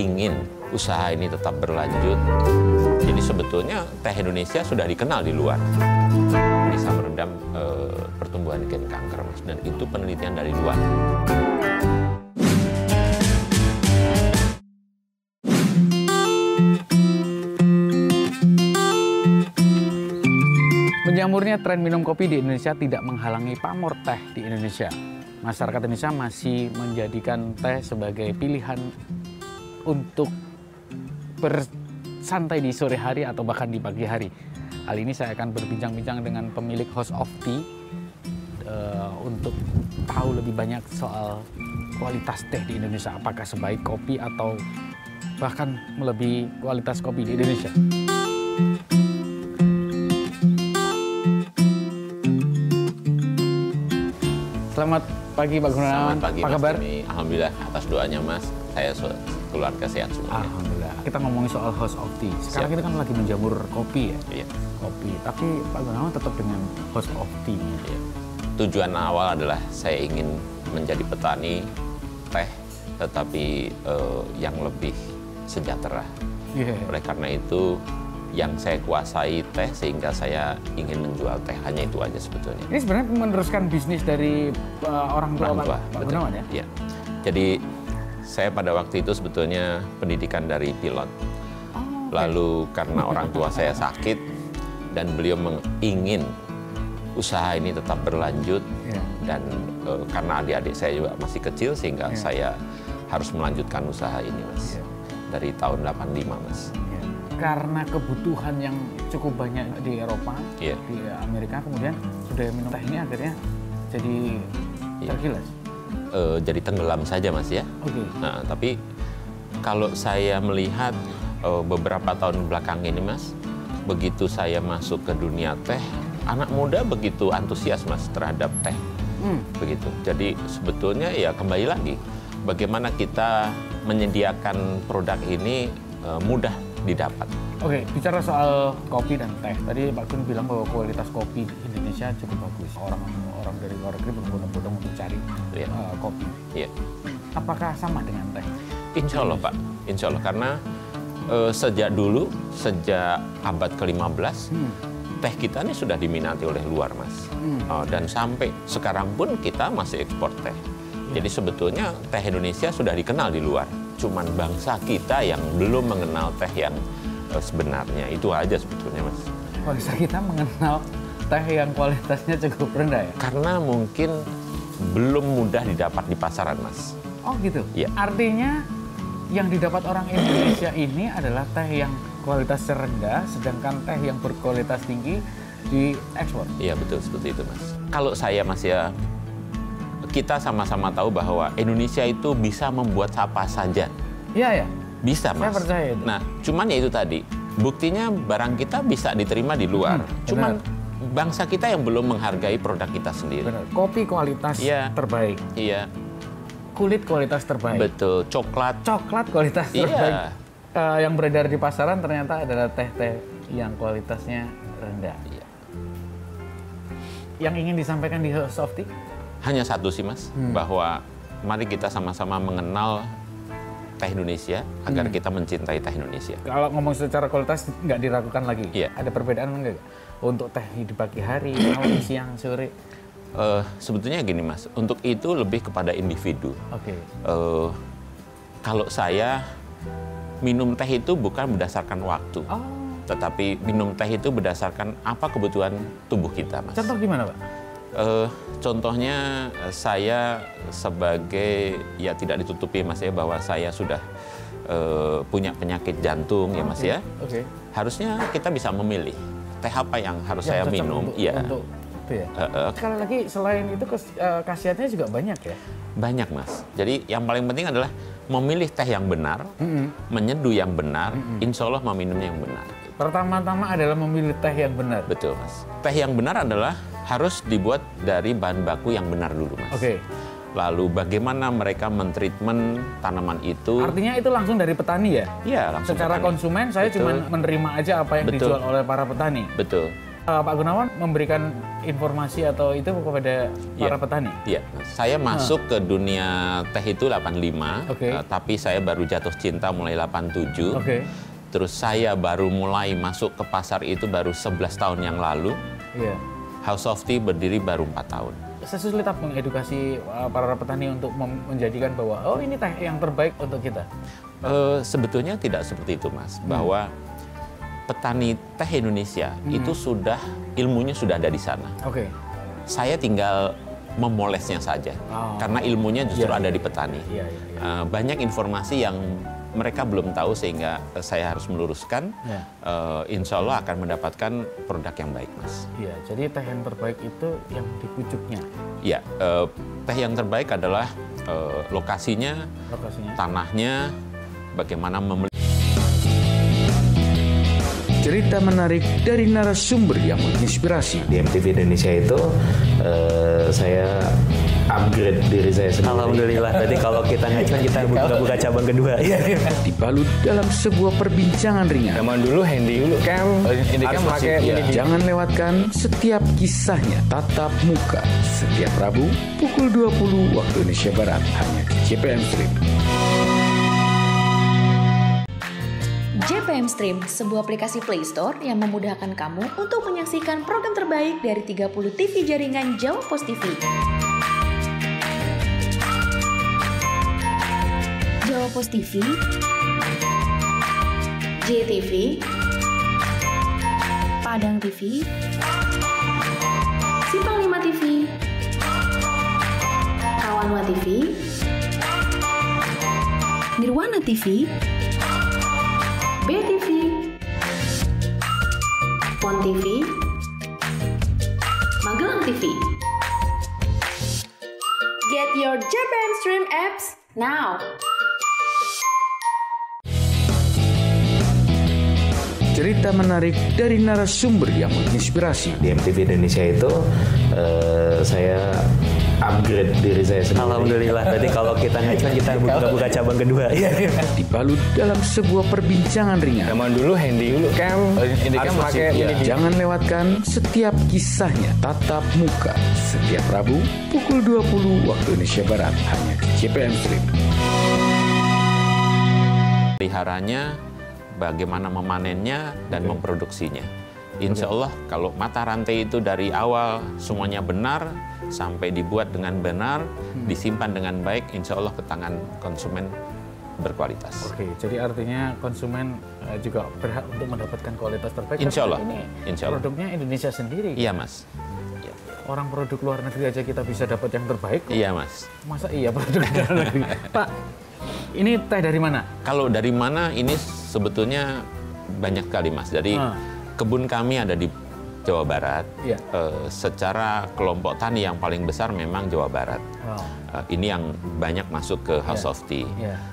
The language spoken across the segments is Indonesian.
ingin usaha ini tetap berlanjut. Jadi sebetulnya teh Indonesia sudah dikenal di luar. Bisa meredam pertumbuhan gen kanker, Mas. Dan itu penelitian dari luar. Menjamurnya tren minum kopi di Indonesia tidak menghalangi pamor teh di Indonesia. Masyarakat Indonesia masih menjadikan teh sebagai pilihan untuk bersantai di sore hari atau bahkan di pagi hari. Kali ini saya akan berbincang-bincang dengan pemilik House of Tea untuk tahu lebih banyak soal kualitas teh di Indonesia. Apakah sebaik kopi atau bahkan melebihi kualitas kopi di Indonesia. Selamat pagi Pak Gunawan. Selamat pagi, apa kabar? Mas. Alhamdulillah atas doanya Mas, saya keluarga sehat semua. Alhamdulillah. Kita ngomongin soal House of Tea. Sekarang kita kan lagi menjamur kopi ya. Iya. Kopi. Tapi Pak Gunawan tetap dengan House of Tea. Iya. Tujuan awal adalah saya ingin menjadi petani teh, tetapi yang lebih sejahtera. Yeah. Oleh karena itu, yang saya kuasai teh sehingga saya ingin menjual teh, hanya itu aja sebetulnya. Ini sebenarnya meneruskan bisnis dari orang tua Pak Gunawan ya? Iya. Jadi saya pada waktu itu sebetulnya pendidikan dari pilot. Lalu karena orang tua saya sakit dan beliau ingin usaha ini tetap berlanjut, dan karena adik-adik saya juga masih kecil sehingga saya harus melanjutkan usaha ini, Mas. Dari tahun 85, Mas. Karena kebutuhan yang cukup banyak di Eropa, di Amerika, kemudian sudah minum teh ini akhirnya jadi tergilas. Jadi tenggelam saja, Mas, ya. Nah, tapi kalau saya melihat beberapa tahun belakang ini, Mas, begitu saya masuk ke dunia teh, anak muda begitu antusias, Mas, terhadap teh. Begitu. Jadi sebetulnya ya kembali lagi, bagaimana kita menyediakan produk ini mudah didapat. Oke, bicara soal kopi dan teh. Tadi Pak Gun bilang bahwa kualitas kopi di Indonesia cukup bagus. Orang dari luar negeri berbondong-bondong untuk cari kopi. Iya. Apakah sama dengan teh? Insya Allah, Pak. Insya Allah. Karena sejak dulu, sejak abad ke-15, teh kita ini sudah diminati oleh luar, Mas. Dan sampai sekarang pun kita masih ekspor teh. Jadi sebetulnya teh Indonesia sudah dikenal di luar. Cuman bangsa kita yang belum mengenal teh yang sebenarnya. Itu aja sebetulnya, Mas. Bangsa kita mengenal teh yang kualitasnya cukup rendah ya? Karena mungkin belum mudah didapat di pasaran, Mas. Oh gitu? Iya. Artinya yang didapat orang Indonesia ini adalah teh yang kualitasnya rendah, sedangkan teh yang berkualitas tinggi diekspor? Iya, betul. Seperti itu, Mas. Kalau saya, Mas, ya, kita sama-sama tahu bahwa Indonesia itu bisa membuat apa saja. Iya, ya. Bisa, Mas. Saya percaya itu. Nah, cuman ya itu tadi, buktinya barang kita bisa diterima di luar. Cuman bangsa kita yang belum menghargai produk kita sendiri. Benar. Kopi kualitas terbaik. Iya. Kulit kualitas terbaik. Betul. Coklat kualitas terbaik. Yang beredar di pasaran ternyata adalah teh-teh yang kualitasnya rendah. Iya. Yang ingin disampaikan di House of Tea? Hanya satu sih, Mas, bahwa mari kita sama-sama mengenal teh Indonesia agar kita mencintai teh Indonesia. Kalau ngomong secara kualitas nggak diragukan lagi. Iya. Ada perbedaan enggak untuk teh di pagi hari, malam, siang, sore? Sebetulnya gini, Mas, untuk itu lebih kepada individu. Kalau saya minum teh itu bukan berdasarkan waktu, tetapi minum teh itu berdasarkan apa kebutuhan tubuh kita, Mas. Contoh gimana, Pak? Contohnya saya sebagai, ya tidak ditutupi, Mas, ya, bahwa saya sudah punya penyakit jantung, ya, Mas, ya. Harusnya kita bisa memilih teh apa yang harus saya minum. Untuk itu ya. Sekali lagi, selain itu khasiatnya juga banyak ya? Banyak, Mas. Jadi yang paling penting adalah memilih teh yang benar, menyeduh yang benar, insya Allah meminumnya yang benar. Pertama-tama adalah memilih teh yang benar. Betul, Mas. Teh yang benar adalah harus dibuat dari bahan baku yang benar dulu, Mas. Lalu bagaimana mereka mentreatment tanaman itu? Artinya itu langsung dari petani ya? Iya, langsung. Secara petani. Konsumen saya cuma menerima aja apa yang dijual oleh para petani. Betul. Pak Gunawan memberikan informasi atau itu kepada para petani? Iya, saya masuk ke dunia teh itu 85, tapi saya baru jatuh cinta mulai 87. Terus saya baru mulai masuk ke pasar itu baru 11 tahun yang lalu. House of Tea berdiri baru 4 tahun. Sesulit apa mengedukasi para petani untuk menjadikan bahwa oh ini teh yang terbaik untuk kita? Sebetulnya tidak seperti itu, Mas. Bahwa petani teh Indonesia itu sudah ilmunya sudah ada di sana. Saya tinggal memolesnya saja, karena ilmunya justru ada di petani. Banyak informasi yang mereka belum tahu sehingga saya harus meluruskan. Insya Allah akan mendapatkan produk yang baik, Mas. Jadi teh yang terbaik itu yang di pucuknya. Teh yang terbaik adalah lokasinya, tanahnya, bagaimana membeli. Cerita menarik dari narasumber yang menginspirasi. Di MTV Indonesia itu saya upgrade diri saya sendiri. Alhamdulillah. Berarti kalau kita ngajuan kita buka cabang kedua. Dibalut dalam sebuah perbincangan ringan. Zaman dulu handy dulu kan. Harus pakai. Jangan lewatkan setiap kisahnya tatap muka setiap Rabu pukul 20 waktu Indonesia Barat hanya di JPM Stream. JPM Stream, sebuah aplikasi Play Store yang memudahkan kamu untuk menyaksikan program terbaik dari 30 TV jaringan Jawa Pos TV. Jawa Pos TV, JTV, Padang TV, Simpang 5 TV, Kawanwa TV, Nirwana TV, BTV, Pon TV, Magelang TV. Get your JPM Stream apps now. Cerita menarik dari narasumber yang menginspirasi. Di MTV Indonesia itu saya upgrade diri saya sendiri. Alhamdulillah. Berarti kalau kita ngajuan kita buka cabang kedua. Dibalut dalam sebuah perbincangan ringan. Zaman dulu handy dulu kan. Harus pakai. Jangan lewatkan setiap kisahnya tatap muka setiap Rabu pukul 20 waktu Indonesia Barat hanya di JPM Stream. Peliharanya, bagaimana memanennya dan memproduksinya. Insya Allah kalau mata rantai itu dari awal semuanya benar, sampai dibuat dengan benar, disimpan dengan baik, insya Allah ke tangan konsumen berkualitas. Jadi artinya konsumen juga berhak untuk mendapatkan kualitas terbaik. Insya Allah. Insya Allah. Produknya Indonesia sendiri. Iya, Mas. Orang produk luar negeri aja kita bisa dapat yang terbaik. Iya, Mas. Masa iya produk luar negeri? Pak, ini teh dari mana? Kalau dari mana ini sebetulnya banyak sekali, Mas. Dari kebun kami ada di Jawa Barat. Secara kelompok tani yang paling besar memang Jawa Barat. Ini yang banyak masuk ke House of Tea.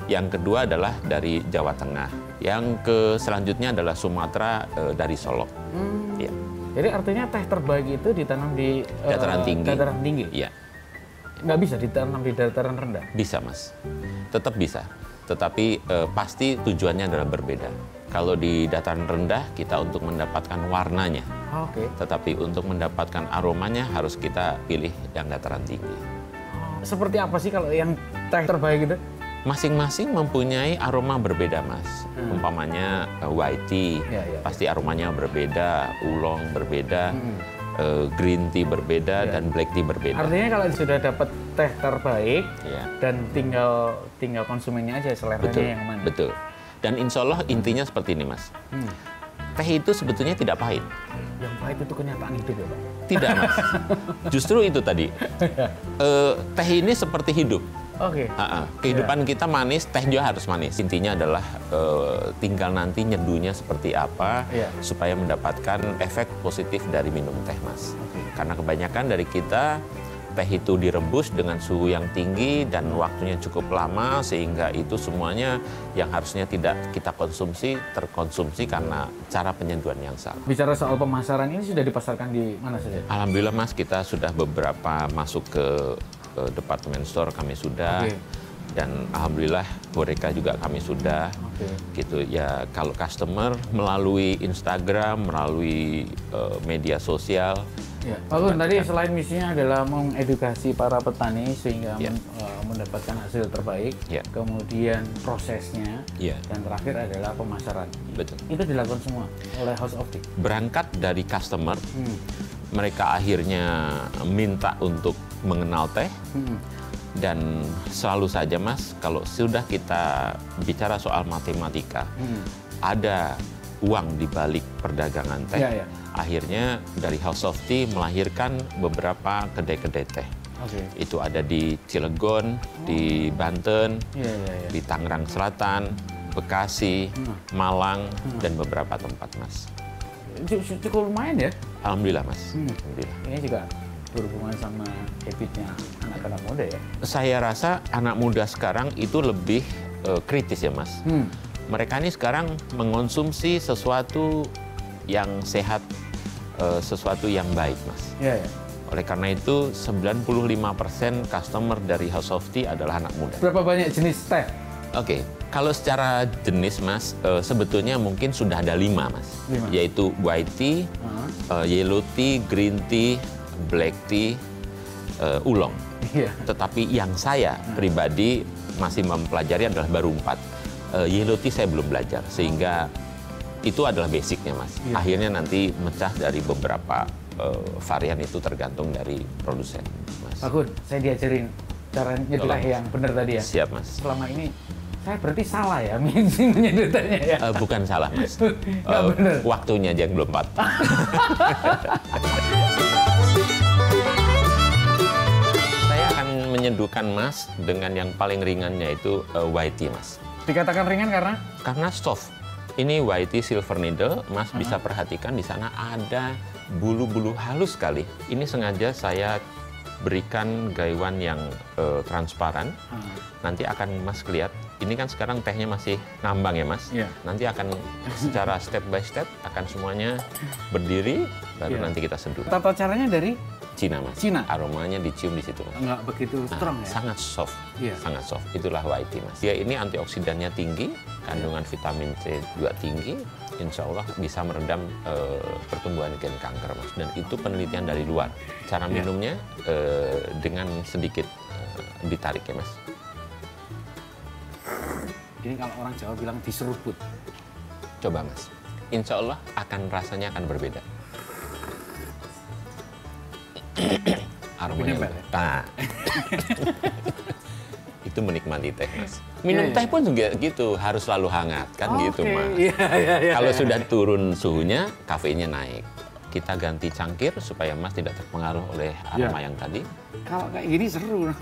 Yang kedua adalah dari Jawa Tengah. Yang selanjutnya adalah Sumatera dari Solok. Jadi artinya teh terbaik itu ditanam di dataran tinggi. Dataran tinggi. Iya. Nggak bisa ditanam di dataran rendah. Bisa, Mas. Tetap bisa. Tetapi pasti tujuannya adalah berbeda. Kalau di dataran rendah kita untuk mendapatkan warnanya. Tetapi untuk mendapatkan aromanya harus kita pilih yang dataran tinggi. Seperti apa sih kalau yang teh terbaik itu? Masing-masing mempunyai aroma berbeda, Mas. Umpamanya white tea, pasti aromanya berbeda, oolong berbeda, green tea berbeda, dan black tea berbeda. Artinya kalau sudah dapat teh terbaik, dan tinggal konsumennya aja seleranya yang mana. Betul. Dan insya Allah intinya seperti ini, Mas. Teh itu sebetulnya tidak pahit. Yang pahit itu kenyataan hidup ya, Pak? Tidak, Mas. Justru itu tadi. Teh ini seperti hidup. Kehidupan kita manis, teh juga harus manis. Intinya adalah tinggal nanti nyeduhnya seperti apa supaya mendapatkan efek positif dari minum teh, Mas. Karena kebanyakan dari kita teh itu direbus dengan suhu yang tinggi dan waktunya cukup lama sehingga itu semuanya yang harusnya tidak kita konsumsi terkonsumsi karena cara penyeduhan yang salah. Bicara soal pemasaran ini sudah dipasarkan di mana saja? Alhamdulillah, Mas, kita sudah beberapa masuk ke departemen store kami sudah. Dan alhamdulillah Horeca juga kami sudah. Gitu ya, kalau customer melalui Instagram, melalui media sosial. Ya, Pak Gun, tadi selain misinya adalah mengedukasi para petani sehingga mendapatkan hasil terbaik, kemudian prosesnya, dan terakhir adalah pemasaran. Betul. Itu dilakukan semua oleh House of Tea. Berangkat dari customer, mereka akhirnya minta untuk mengenal teh, dan selalu saja Mas, kalau sudah kita bicara soal matematika, ada uang di balik perdagangan teh. Akhirnya dari House of Tea melahirkan beberapa kedai-kedai teh. Itu ada di Cilegon, di Banten, di Tangerang Selatan, Bekasi, Malang, dan beberapa tempat, Mas. Cukup lumayan ya? Alhamdulillah, Mas. Alhamdulillah. Ini juga berhubungan sama habitnya anak-anak muda ya? Saya rasa anak muda sekarang itu lebih kritis ya, Mas. Mereka ini sekarang mengonsumsi sesuatu yang sehat, sesuatu yang baik, Mas. Oleh karena itu, 95% customer dari House of Tea adalah anak muda. Berapa banyak jenis teh? Oke, kalau secara jenis, Mas, sebetulnya mungkin sudah ada 5, Mas. Yaitu white tea, yellow tea, green tea, black tea, oolong. Tetapi yang saya pribadi masih mempelajari adalah baru 4. Yellow tea saya belum belajar, sehingga itu adalah basicnya, Mas. Akhirnya nanti mecah dari beberapa varian, itu tergantung dari produsen, Mas. Pak Gun, saya diajarin cara nyeduh teh yang benar tadi ya? Siap, Mas. Selama ini saya berarti salah ya menyeduh tehnya ya? Bukan salah, Mas. Benar. Waktunya aja yang belum pas. Saya akan menyeduhkan, Mas, dengan yang paling ringannya itu white tea, Mas. Dikatakan ringan karena? Karena soft. Ini white tea silver needle, Mas bisa perhatikan di sana ada bulu-bulu halus sekali. Ini sengaja saya berikan gaywan yang transparan. Nanti akan Mas lihat, ini kan sekarang tehnya masih ngambang ya, Mas. Nanti akan secara step by step akan semuanya berdiri, baru nanti kita seduh. Tata caranya dari? Cina, Mas. Cina. Aromanya dicium di situ. Nggak begitu strong ya? Sangat soft, sangat soft. Itulah white tea, Mas. Dia ini antioksidannya tinggi, kandungan vitamin C juga tinggi. Insya Allah bisa meredam pertumbuhan gen kanker, Mas. Dan itu penelitian dari luar. Cara minumnya dengan sedikit ditarik ya, Mas. Ini kalau orang Jawa bilang diseruput. Coba, Mas. Insya Allah rasanya akan berbeda. Aromanya. Nah. Itu menikmati teh, Mas. Minum teh pun juga gitu, harus selalu hangat, kan gitu, Mas. Kalau sudah turun suhunya, kafeinnya naik. Kita ganti cangkir supaya Mas tidak terpengaruh oleh aroma yang tadi. Kalau kayak gini seru.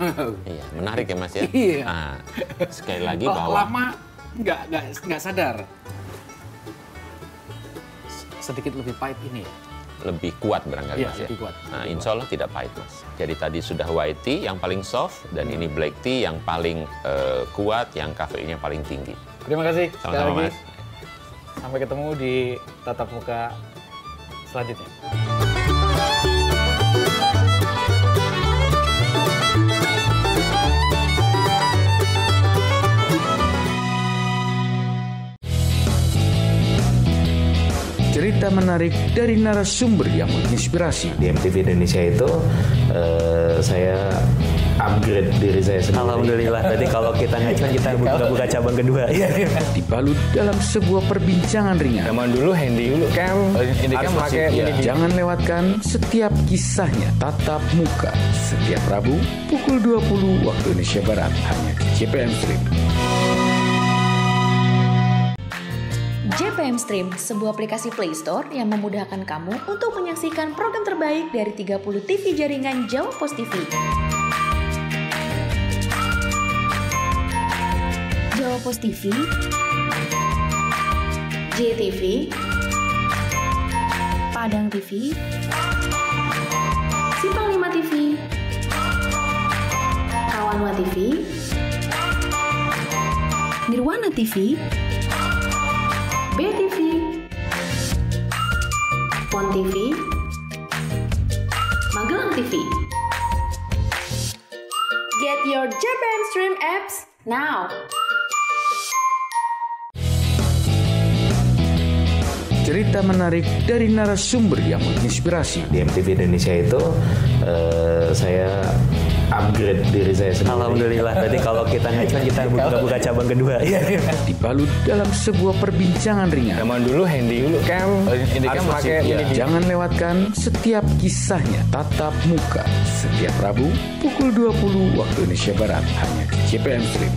Iya, menarik ya, Mas ya. Nah, sekali lagi bahwa lama nggak sadar. Sedikit lebih pahit ini ya. Lebih kuat barangkali, Mas ya. Kuat. Nah, insya Allah tidak pahit, Mas. Jadi tadi sudah white tea yang paling soft, dan ini black tea yang paling kuat, yang kafeinnya paling tinggi. Terima kasih. Sama-sama, Mas. Sampai ketemu di tatap muka selanjutnya. Cerita menarik dari narasumber yang menginspirasi. Di MTV Indonesia itu saya upgrade diri saya sendiri. Alhamdulillah. Berarti kalau kita ngecen, kita buka cabang kedua. Dibalut dalam sebuah perbincangan ringan. Zaman dulu handycam pakai Jangan lewatkan setiap kisahnya. Tatap muka setiap Rabu pukul 20 waktu Indonesia Barat hanya di JPM Stream. JPM Stream, sebuah aplikasi Play Store yang memudahkan kamu untuk menyaksikan program terbaik dari 30 TV jaringan Jawa Post TV. Jawa Post TV, JTV, Padang TV, Simpang 5 TV, Kawanwa TV, Nirwana TV, BTV, Pon TV, Magelang TV. Get your JPM Stream apps now. Cerita menarik dari narasumber yang menginspirasi. Di MTV Indonesia itu saya upgrade diri saya sendiri. Alhamdulillah. Berarti kalau kita ngecon kita buka cabang kedua. Dibalut dalam sebuah perbincangan ringan. Zaman dulu handy dulu kan. Harus pakai Jangan lewatkan setiap kisahnya tatap muka setiap Rabu pukul 20 waktu Indonesia Barat hanya di JPM Stream.